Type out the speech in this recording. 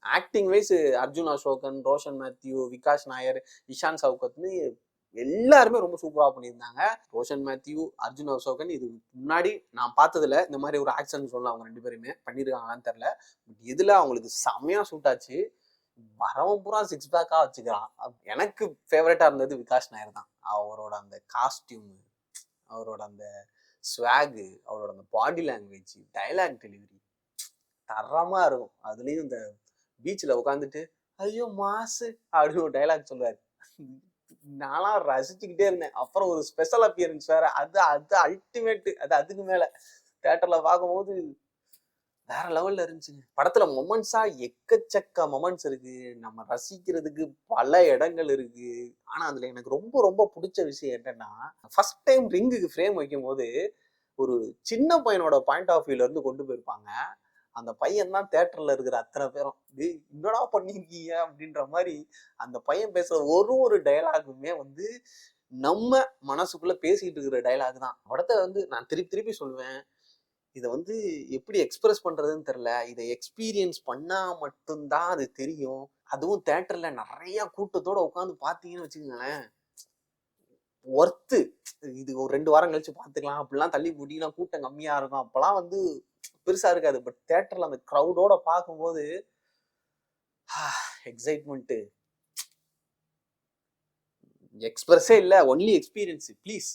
Acting vice Arjun Ashokan, Roshan Mathew, Vikash Nair, Ishan சவுகத்னு எல்லாருமே ரொம்ப சூப்பரா பண்ணியிருந்தாங்க. ரோஷன் மேத்யூ, அர்ஜுன் அசோகன் இது முன்னாடி நான் பார்த்ததுல இந்த மாதிரி ஒரு ஆக்ஷன் சொல்லலாம் அவங்க 2 பேருமே பண்ணியிருக்காங்களான்னு தெரியல. பட் இதுல அவங்களுக்கு செம்மையா சூட் ஆச்சு. வரவன் பூரா 6 பேக்கா வச்சுக்கிறான். எனக்கு ஃபேவரட்டா இருந்தது விகாஷ் நாயர் தான். அவரோட அந்த காஸ்டியூம், அவரோட அந்த ஸ்வாகு, அவரோட அந்த பாடி லாங்குவேஜ், டைலாக் டெலிவரி தரமா இருக்கும். அதுலயும் இந்த பீச்ல உட்காந்துட்டு ஐயோ மாசு அப்படின்னு ஒரு டைலாக் சொல்லுவாரு. நான்லாம் ரசிச்சுக்கிட்டே இருந்தேன். அப்புறம் ஒரு ஸ்பெஷல் அப்பியரன்ஸ் வேற, அது அது அல்டிமேட். அது அதுக்கு மேல தியேட்டர்ல பார்க்கும்போது வேற லெவல்ல இருந்துச்சுங்க. படத்துல மொமெண்ட்ஸா எக்கச்சக்க மொமெண்ட்ஸ் இருக்கு. நம்ம ரசிக்கிறதுக்கு பல இடங்கள் இருக்கு. ஆனா அதுல எனக்கு ரொம்ப ரொம்ப பிடிச்ச விஷயம் என்னன்னா, ஃபர்ஸ்ட் டைம் ரிங்குக்கு ஃப்ரேம் வைக்கும் போது ஒரு சின்ன பையனோட பாயிண்ட் ஆஃப் வியூல இருந்து கொண்டு போயிருப்பாங்க. அந்த பையன் தான் தியேட்டர்ல இருக்கிற அத்தனை பேரும் டேய் என்னடா பண்ணிருக்கீங்க அப்படின்ற மாதிரி அந்த பையன் பேசுற ஒரு டயலாகுமே வந்து நம்ம மனசுக்குள்ள பேசிட்டு இருக்கிற டயலாக் தான். படத்தை வந்து நான் திருப்பி திருப்பி சொல்லுவேன், இதை வந்து எப்படி எக்ஸ்பிரஸ் பண்றதுன்னு தெரியல. இதை எக்ஸ்பீரியன்ஸ் பண்ணா மட்டும்தான் அது தெரியும். அதுவும் தியேட்டர்ல நிறைய கூட்டத்தோட உட்காந்து பாத்தீங்கன்னு வச்சுக்கோங்களேன், ஒர்த்து. இது ஒரு 2 வாரம் கழிச்சு பாத்துக்கலாம் அப்படிலாம் தள்ளி போட்டீங்கன்னா கூட்டம் கம்மியா இருக்கும். அப்பெல்லாம் வந்து பெருசா இருக்காது. பட் தியேட்டர்ல அந்த க்ரௌடோட பார்க்கும்போது எக்ஸைட்மெண்ட் எக்ஸ்பிரஸே இல்ல, ஒன்லி எக்ஸ்பீரியன்ஸ் ப்ளீஸ்.